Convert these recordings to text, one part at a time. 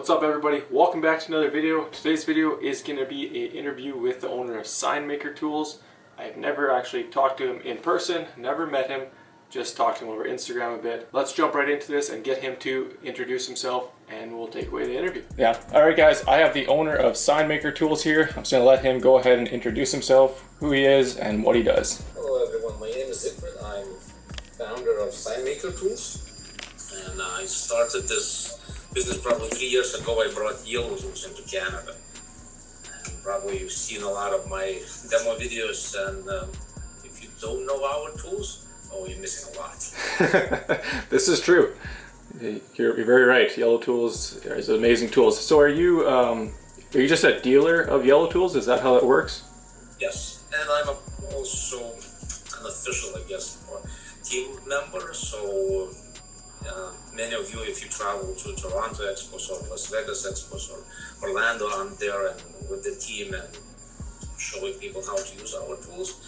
What's up everybody? Welcome back to another video. Today's video is going to be an interview with the owner of signmakertools. I've never actually talked to him in person, never met him, just talked to him over Instagram a bit. Let's jump right into this and get him to introduce himself and we'll take away the interview. Yeah, alright guys, I have the owner of signmakertools here. I'm just going to let him go ahead and introduce himself, who he is and what he does. Hello everyone, my name is Zikrid. I'm founder of signmakertools and I started this business probably 3 years ago. I brought Yello tools into Canada, and probably you've seen a lot of my demo videos, and if you don't know our tools, oh, you're missing a lot. This is true. You're very right. Yello tools is amazing tools. So are you just a dealer of Yello tools? Is that how it works? Yes, and I'm also an official, I guess, team member. So many of you, if you travel to Toronto Expos or Las Vegas Expos or Orlando, I'm there and with the team and showing people how to use our tools.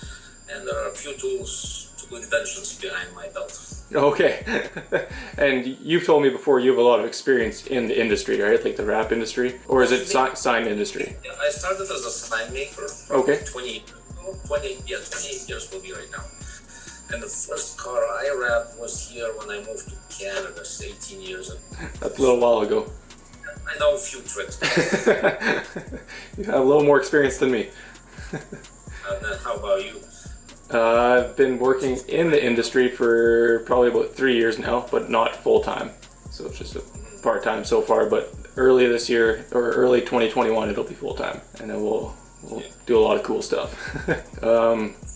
And there are a few tools, two inventions behind my belt. Okay. And you've told me before you have a lot of experience in the industry, right? Like the wrap industry? Or is it sign industry? Yeah, I started as a sign maker. Okay. 28 years will be right now. And the first car I wrapped was here when I moved to Canada 18 years ago. That's a little while ago. I know a few tricks. You have a little more experience than me. And then how about you? I've been working in the industry for probably about 3 years now, but not full-time. So it's just a part-time so far, but early this year, or early 2021, it'll be full-time. And then we'll do a lot of cool stuff.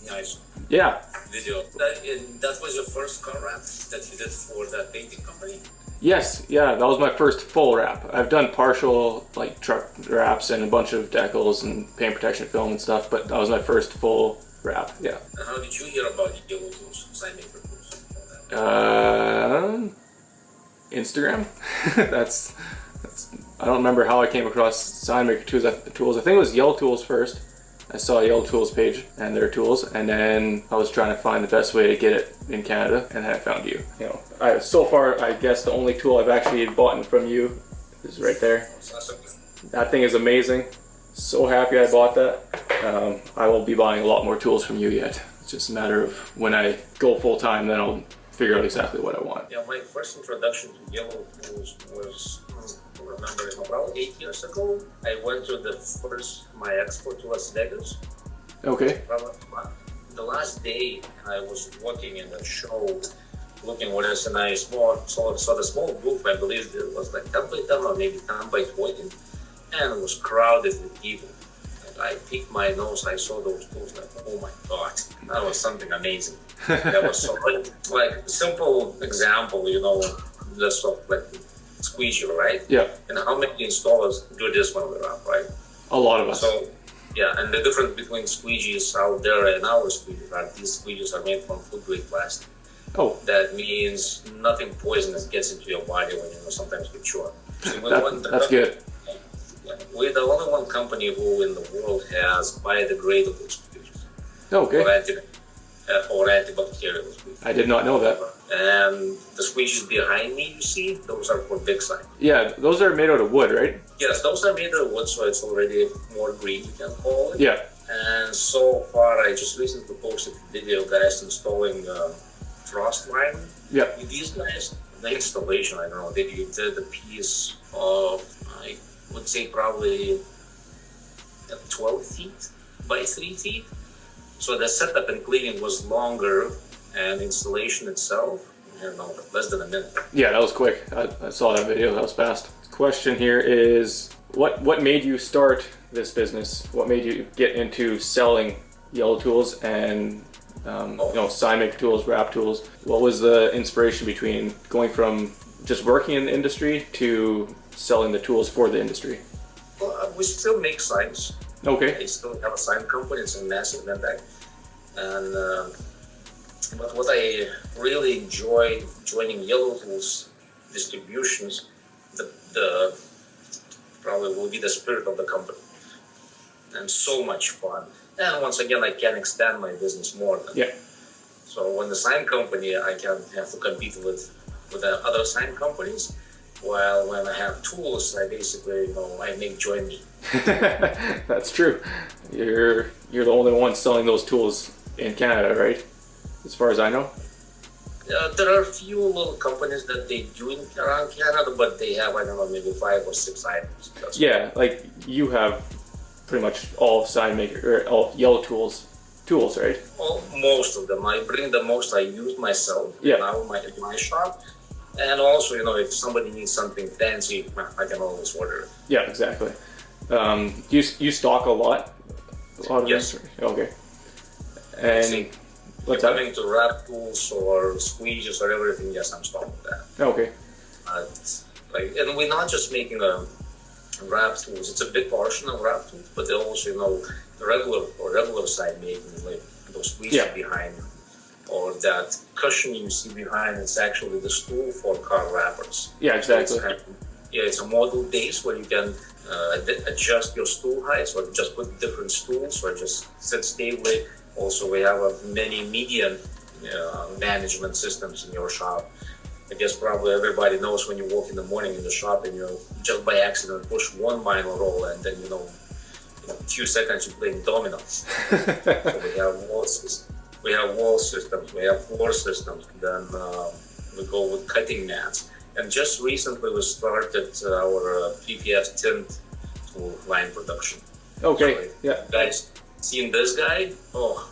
Nice. Yeah. Video. That was your first car wrap that you did for that painting company? Yes, yeah, that was my first full wrap. I've done partial like truck wraps and a bunch of decals and paint protection film and stuff, but that was my first full wrap, yeah. And how did you hear about Yello tools, signmaker tools? Instagram. that's I don't remember how I came across signmaker tools. I think it was Yello tools first. I saw a Yello tools page and their tools, and then I was trying to find the best way to get it in Canada, and then I found you. You know, so far I guess the only tool I've actually bought from you is right there. That thing is amazing. So happy I bought that. I will be buying a lot more tools from you yet. It's just a matter of when I go full time, then I'll figure out exactly what I want. Yeah, my first introduction to Yello tools was, remember, about 8 years ago. I went to my expo to Las Vegas. Okay. The last day I was working in the show, looking what is, and I saw the small booth. I believe it was like 10 by 10 or maybe 10 by 20, and it was crowded with people. And I peeked my nose, I saw those tools, like, oh my god, that was something amazing. That was so like simple example, you know, just of like squeegee, right? Yeah. And how many installers do this when we wrap, right? A lot of us. So, yeah, and the difference between squeegees out there and our squeegees, right? These squeegees are made from food-grade plastic. Oh. That means nothing poisonous gets into your body when, you know, sometimes you chew. That's good. Yeah, we're the only one company who in the world has biodegradable squeegees. Okay. Or antibacterial squeegees. I did not know that. And the squeegees behind me, you see, those are for big sign. Yeah, those are made out of wood, right? Yes, those are made out of wood, so it's already more green, you can call it. Yeah. And so far, I just recently posted a video, guys, installing frost lining. Yeah. With these guys, the installation, I don't know, they did a piece of, I would say probably 12 feet by 3 feet. So the setup and cleaning was longer, and installation itself, I don't know, less than a minute. Yeah, that was quick. I saw that video, that was fast. Question here is, what made you start this business? What made you get into selling Yello tools and you know, signmaker tools, wrap tools? What was the inspiration between going from just working in the industry to selling the tools for the industry? Well, we still make signs. Okay. I still have a sign company, it's a massive impact. And but what I really enjoy joining Yello tools distributions, the probably will be the spirit of the company, and so much fun. And once again, I can expand my business more. Yeah. So when the sign company, I can have to compete with other sign companies, While when I have tools, I basically, I make join me. That's true. You're the only one selling those tools in Canada, right? As far as I know. There are a few little companies that they do around Canada, but they have, I don't know, maybe 5 or 6 items. Yeah, like you have pretty much all Signmaker or all Yello tools, right? Well, most of them. I bring the most I use myself. Yeah. Now in my shop. And also, if somebody needs something fancy, I can always order it. Yeah, exactly. You stock a lot? Yes. Okay. And what's that? Coming to wrap tools or squeegees or everything, yes, I'm stocking that. Okay. And we're not just making wrap tools. It's a big portion of wrap tools, but they also, the regular side making, like those squeegees behind, or that cushion you see behind. It's actually the stool for car wrappers. Yeah, exactly. So it's a model base where you can adjust your stool heights, or just put different stools, or just sit stably. Also, we have many media management systems in your shop. I guess probably everybody knows when you walk in the morning in the shop and you just by accident push one vinyl roll, and then in a few seconds you're playing dominoes. So we have wall systems, we have floor systems, then we go with cutting mats. And just recently we started our PPF tint tool line production. Okay, so, yeah. Guys, seeing this guy? Oh,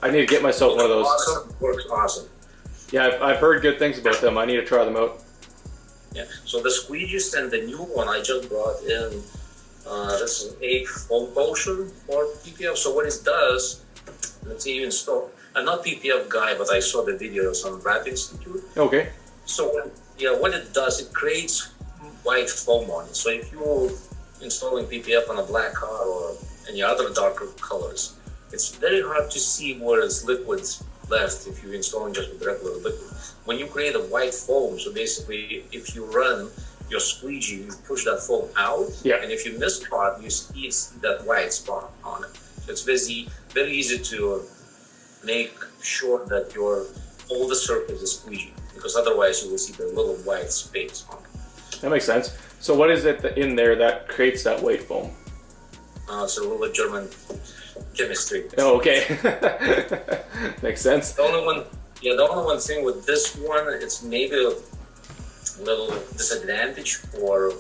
I need to get myself one of those. Awesome. Works awesome. Yeah, I've heard good things about them. I need to try them out. Yeah. So the squeegees and the new one I just brought in. This is a foam potion for PPF. So what it does, let's see, you install. I'm not PPF guy, but I saw the videos on Wrap Institute. Okay. So what it does, it creates white foam on it. So if you're installing PPF on a black car or any other darker colors, it's very hard to see where it's liquid left if you're installing just with regular liquid. When you create a white foam, so basically if you run your squeegee, you push that foam out, and if you miss part, you see that white spot on it. So it's very easy to make sure that all the surface is squeegee, because otherwise you will see the little white space on it. That makes sense. So what is it in there that creates that white foam? It's a little German chemistry. Oh, okay. Makes sense. The only one thing with this one, it's maybe a little disadvantage for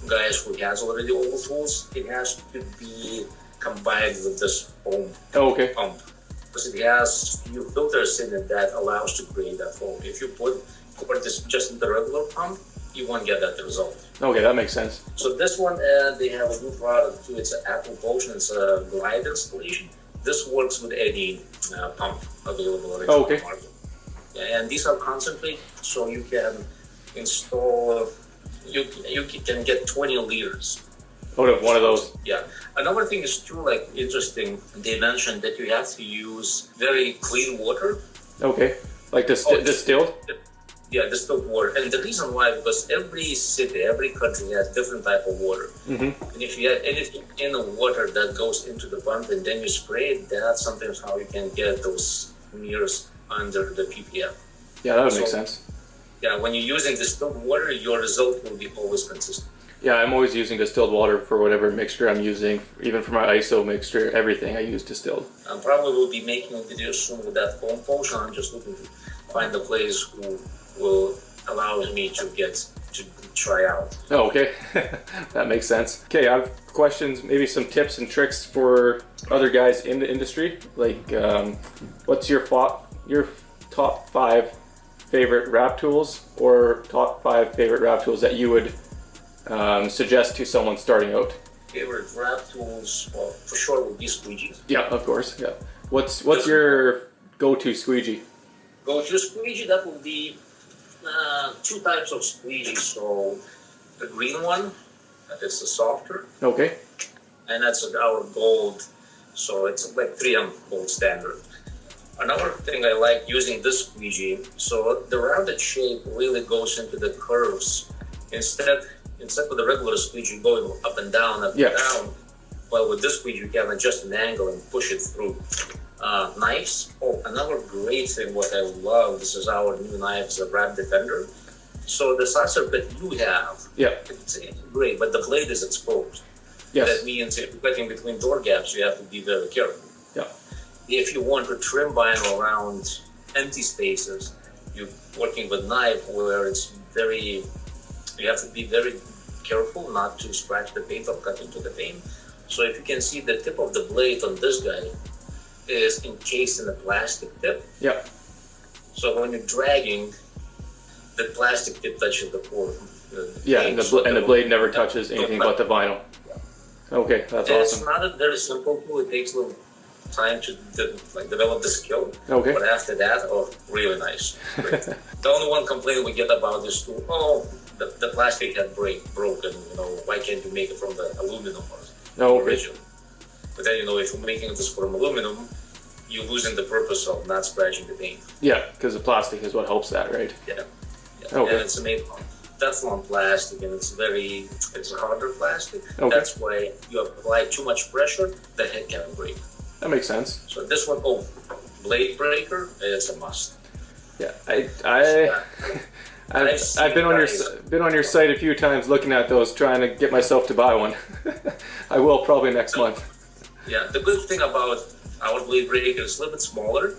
guys who has already old tools. It has to be combined with this foam pump, because it has few filters in it that allows to create that foam. If you put this just in the regular pump, you won't get that result. Okay, that makes sense. So this one, they have a new product too. It's an Apple Potion. It's a glide installation. This works with any pump available in the market. And these are concentrate, so you can install. You can get 20 liters out of one of those. Yeah. Another thing is too, like, interesting. They mentioned that you have to use very clean water. Okay, like distilled. Yeah, distilled water. And the reason why, because every city, every country has different type of water. And if you have anything in the water that goes into the pump and then you spray it, that's sometimes how you can get those smears under the PPF. Yeah, that would make sense. Yeah, when you're using distilled water, your result will be always consistent. Yeah, I'm always using distilled water for whatever mixture I'm using, even for my ISO mixture, everything I use distilled. I probably will be making a video soon with that foam potion. I'm just looking to find a place who will allow me to try out. Oh, okay. That makes sense. Okay, I have questions, maybe some tips and tricks for other guys in the industry. Like, what's your top 5 favorite wrap tools, or top 5 favorite wrap tools that you would suggest to someone starting out? Favorite wrap tools, well, for sure would be squeegees. Yeah, of course. Yeah. What's your go-to squeegee? Go-to squeegee, that would be 2 types of squeegee. So the green one, that is the softer. Okay. And that's our gold. So it's like 3M gold standard. Another thing I like using this squeegee, so the rounded shape really goes into the curves. Instead of the regular squeegee going up and down, well, with this squeegee you can adjust an angle and push it through. Knives. Oh, another great thing what I love, this is our new knife, is a Wrap Defender. So the saucer that you have, Yeah. it's great, but the blade is exposed. Yes. That means if you're cutting between door gaps, you have to be very careful. Yeah. If you want to trim vinyl around empty spaces, you're working with knife where you have to be very careful not to scratch the paint or cut into the paint. So if you can see the tip of the blade on this guy is encased in a plastic tip. Yeah. So when you're dragging, the plastic tip touches the core. Yeah, and the blade never touches anything but the vinyl. Okay, that's and awesome. It's not a very simple tool. It takes a little time to develop the skill. Okay. But after that, really nice. Great. The only one complaint we get about this tool, the plastic had broken. Why can't you make it from the aluminum or original? But then, if you're making this from aluminum, you're losing the purpose of not scratching the paint. Yeah, because the plastic is what helps that, right? Yeah. Okay. And it's made from Teflon plastic, and it's a harder plastic. Okay. That's why you apply too much pressure, the head can break. That makes sense. So this one, blade breaker, it's a must. Yeah, I've been on your site a few times looking at those, trying to get myself to buy one. I will probably next month. Yeah, the good thing about our blade breaker is a little bit smaller.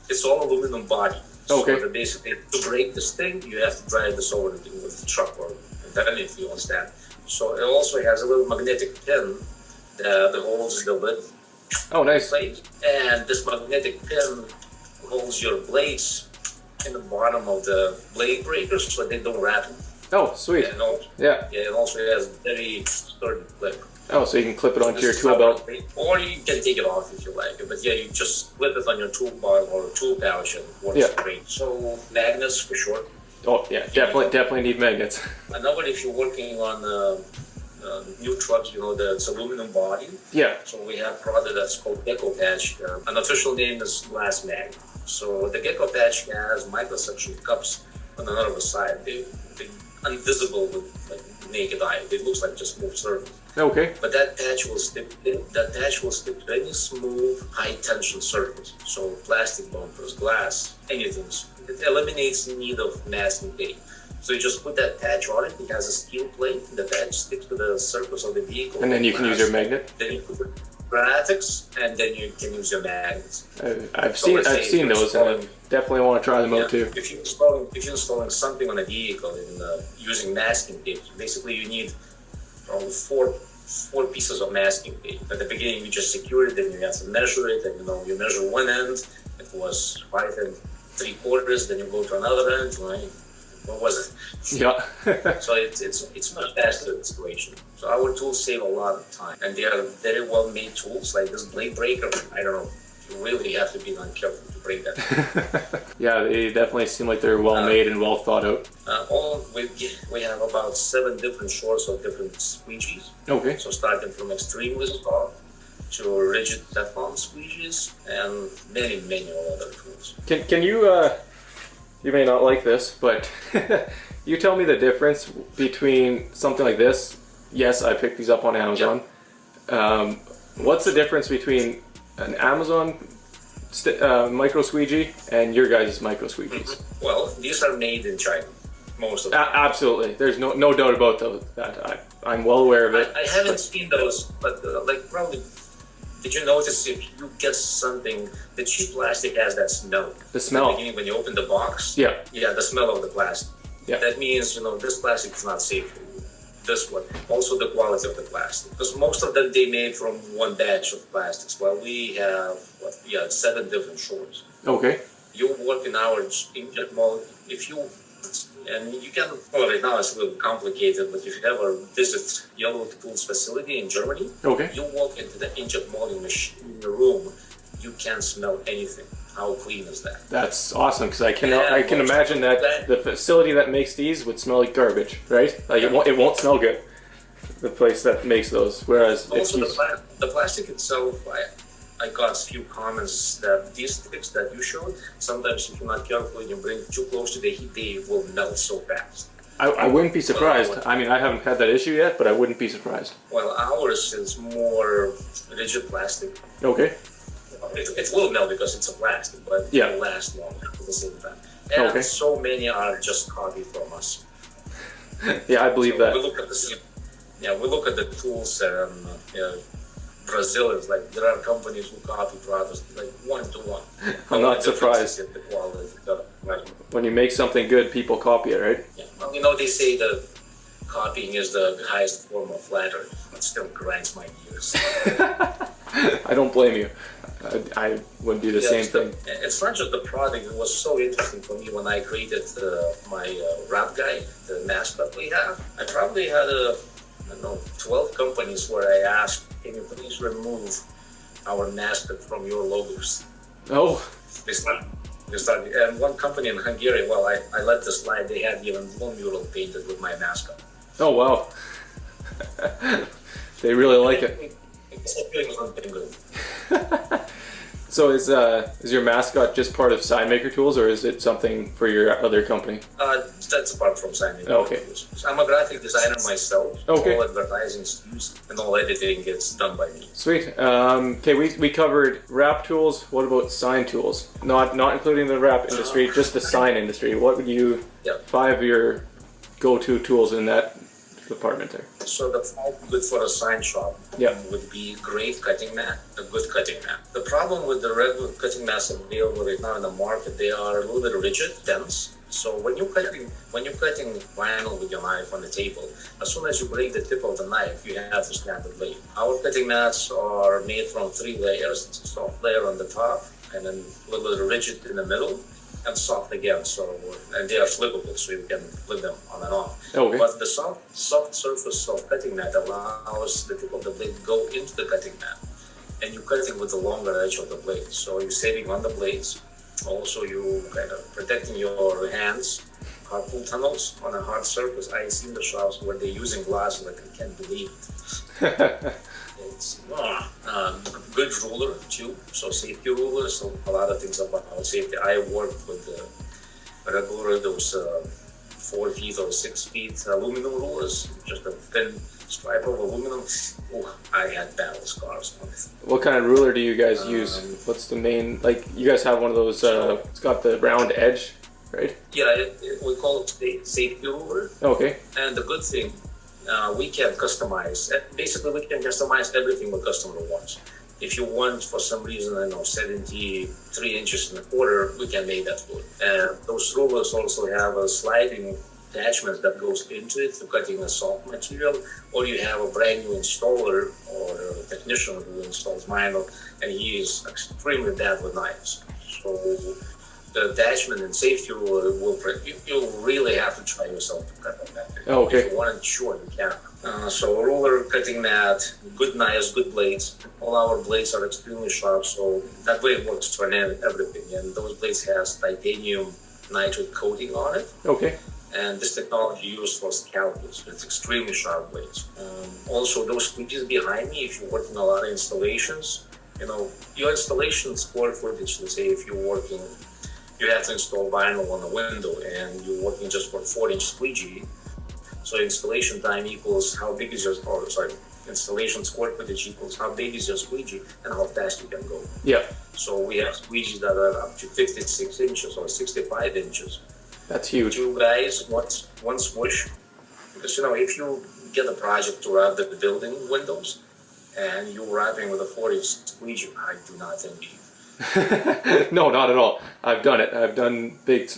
It's all aluminum body. Okay. So basically, to break this thing, you have to drive this over with the truck or then if you understand. So it also has a little magnetic pin that holds the lid. Oh, nice. Plate. And this magnetic pin holds your blades in the bottom of the blade breaker so they don't rattle. Oh, sweet. And also, Yeah. it also has very sturdy clip. Oh, so you can clip it onto your tool belt. Or you can take it off if you like. But yeah, you just clip it on your tool bar or tool pouch and works great. So magnets for sure. Oh yeah, definitely need magnets. Another if you're working on new trucks, it's aluminum body. Yeah. So we have a product that's called Gecko Patch. An official name is glass magnet. So the Gecko Patch has microsuction cups on the other side. They're invisible with naked eye. It looks like just smooth surface. Okay. But that patch will stick. That patch will stick to any smooth, high-tension surface. So plastic bumpers, glass, anything. It eliminates the need of masking tape. So you just put that patch on it. It has a steel plate. The patch sticks to the surface of the vehicle. And then you can use your magnet. Then you put graphics, and then you can use your magnets. I've seen those, and I definitely want to try them out too. If you're installing something on a vehicle and using masking tape, basically you need probably four pieces of masking tape. At the beginning, you just secure it, then you have to measure it, and you measure one end. It was 5 3/4. Then you go to another end. Right? What was it? Yeah. So it's much faster installation. So our tools save a lot of time, and they are very well made tools. Like this blade breaker, I don't know. You really have to be careful to break that. Yeah, they definitely seem like they're well made and well thought out. We have about 7 different sorts of different squeegees. Okay. So starting from extremely soft to rigid Teflon squeegees and many other tools. Can you you may not like this, but you tell me the difference between something like this? Yes, I picked these up on Amazon. Yep. What's the difference between an Amazon micro squeegee and your guys' micro squeegees? Mm-hmm. Well, these are made in China, most of them. Absolutely, there's no doubt about that. I'm well aware of it. I haven't seen those, but probably. Did you notice if you get something, the cheap plastic has that smell? The smell. At the beginning when you open the box. Yeah. Yeah, the smell of the plastic. Yeah. That means this plastic is not safe for you. This one. Also the quality of the plastic, because most of them they made from one batch of plastics. Well, we have 7 different sorts. Okay. You work in our inkjet mold. And you can, right now it's a little complicated, but if you ever visit Yello Tools facility in Germany, okay, you walk into the inkjet molding machine in the room, you can't smell anything. How clean is that? That's awesome, because I can imagine that the facility that makes these would smell like garbage, right? Like it won't smell good. The place that makes those, whereas also the plastic itself, I got a few comments that these tips that you showed, sometimes if you're not careful and you bring too close to the heat, they will melt so fast. I wouldn't be surprised. I mean, I haven't had that issue yet, but I wouldn't be surprised. Well, ours is more rigid plastic. Okay. It will melt because it's a plastic, but it will last longer at the same time. And so many are just copied from us. Yeah, I believe So that. we look at the we look at the tools, and Brazil is like there are companies who copy products like 1-to-1. I'm not surprised. The quality, right? When you make something good, people copy it, right? Yeah. Well, they say that copying is the highest form of flattery. It still grinds my gears. I don't blame you. I would do the same thing. It's not just the product. It was so interesting for me when I created my rap guy, the mascot we have. I probably had 12 companies where I asked, can you please remove our mascot from your logos? Oh. They started, and one company in Hungary, well, I let this slide. They had even one mural painted with my mascot. Oh, wow. They really like it. So is your mascot just part of signmakertools, or is it something for your other company? That's apart from signmakertools. Oh, okay. I'm a graphic designer myself. Okay. All advertising and all editing gets done by me. Sweet. Okay, we covered wrap tools. What about sign tools? Not including the wrap industry, just the sign industry. What would you? Yeah. 5 of your go-to tools in that department there. So the 5 good for a sign shop would be great cutting mat, a good cutting mat. The problem with the regular cutting mats available right now in the market, they are a little bit rigid, dense. So when you're cutting vinyl with your knife on the table, as soon as you break the tip of the knife, you have to snap the blade. Our cutting mats are made from 3 layers. It's a soft layer on the top, and then a little bit rigid in the middle, and soft again. And they are flippable, so you can flip them on and off. Okay. But the soft surface of cutting mat allows the tip of the blade to go into the cutting mat, and you're cutting with the longer edge of the blade. So you're saving on the blades. Also, you kind of protecting your hands. Carpool tunnels on a hard surface. I see the shops where they're using glass, like I can't believe it. It's good ruler too. So safety ruler. So a lot of things about safety. I worked with regular those 4 feet or 6 feet aluminum rulers, just a thin stripe of aluminum. Oh, I had battle scars on it. What kind of ruler do you guys use? What's the main, like, you guys have one of those, it's got the round edge, right? Yeah, we call it safety ruler. Okay. And the good thing, we can customize. Basically, we can customize everything the customer wants. If you want, for some reason, 73 inches and a quarter, we can make that wood. And those rulers also have a sliding attachment that goes into it for cutting a soft material, or you have a brand new installer or a technician who installs vinyl, and he is extremely bad with knives. So the attachment and safety ruler you'll really have to try yourself to cut on that. Oh, okay. If you want it short, you can. So ruler, cutting mat, good knives, good blades. All our blades are extremely sharp, so that way it works for everything. And those blades has titanium nitride coating on it. Okay. And this technology used for scalpels. It's extremely sharp blades. Also, those squeegees behind me, if you're working a lot of installations, your installation square footage, let's say if you're working, you have to install vinyl on a window and you're working just for 4-inch squeegee. So installation time equals how big is installation square footage equals how big is your squeegee and how fast you can go. Yeah. So we have squeegees that are up to 56 inches or 65 inches. That's huge. 2 guys, one squish. Because, if you get a project to wrap the building windows and you're wrapping with a 4-inch squeegee, I do not envy you. No, not at all. I've done it. I've done big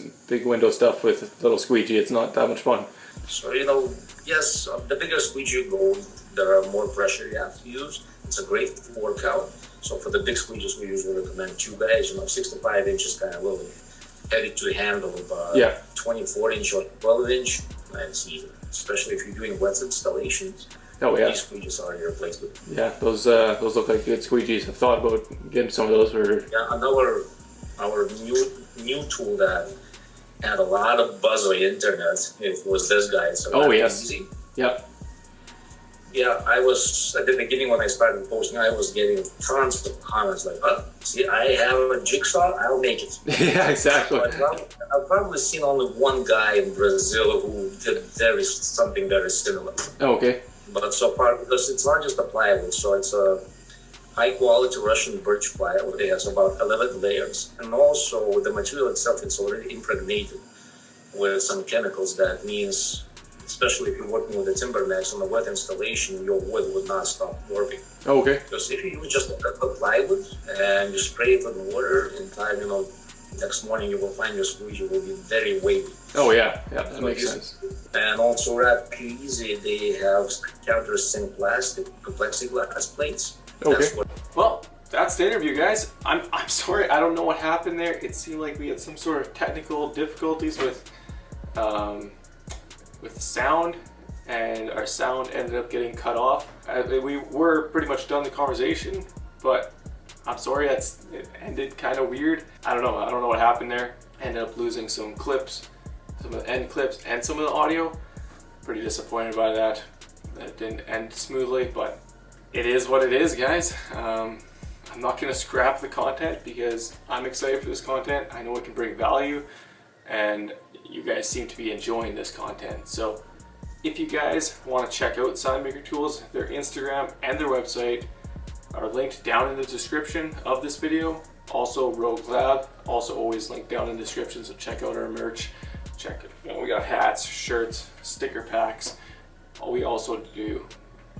window stuff with little squeegee. It's not that much fun. So, yes, the bigger squeegee you go, there are more pressure you have to use. It's a great workout. So for the big squeegees, we usually recommend 2 guys, 65 inches kind of little heavy to handle, but 24 inch or 12 inch, that's easy. Especially if you're doing wet installations. Oh yeah. These squeegees are irreplaceable. Yeah, those look like good squeegees. I've thought about getting some of those for. Yeah, our new tool that had a lot of buzz on the internet. It was this guy. So oh yes. Easy. Yeah. Yeah, I was at the beginning when I started posting, I was getting tons of comments like, see, I have a jigsaw, I'll make it. Yeah, exactly. I've probably seen only one guy in Brazil who did something very similar. Oh, okay. But so far, because it's not just a plywood, so it's a high quality Russian birch plywood. It has about 11 layers. And also the material itself, it's already impregnated with some chemicals. That means especially if you're working with a timber max on a wet installation, your wood would not stop warping. Oh, okay. Because if you use just a plywood and you spray it with water, in time, next morning you will find your squeegee will be very wavy. Oh yeah, that makes sense. And also Wrap Easy, they have characteristic plastic plexiglass plates. Okay. Well, that's the interview, guys. I'm sorry, I don't know what happened there. It seemed like we had some sort of technical difficulties with sound, and our sound ended up getting cut off. We were pretty much done the conversation, but I'm sorry, it ended kind of weird. I don't know what happened there. Ended up losing some clips, some of the end clips and some of the audio. Pretty disappointed by that. That didn't end smoothly, but it is what it is, guys. I'm not gonna scrap the content because I'm excited for this content. I know it can bring value, and you guys seem to be enjoying this content. So if you guys want to check out signmakertools, their Instagram and their website are linked down in the description of this video. Also Rogue Lab, also always linked down in the description, so check out our merch. Check it. We got hats, shirts, sticker packs. We also do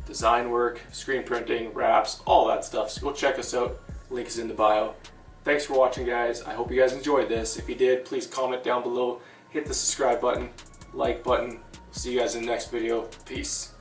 design work, screen printing, wraps, all that stuff. So go check us out. Link is in the bio. Thanks for watching, guys. I hope you guys enjoyed this. If you did, please comment down below. Hit the subscribe button, like button. See you guys in the next video. Peace.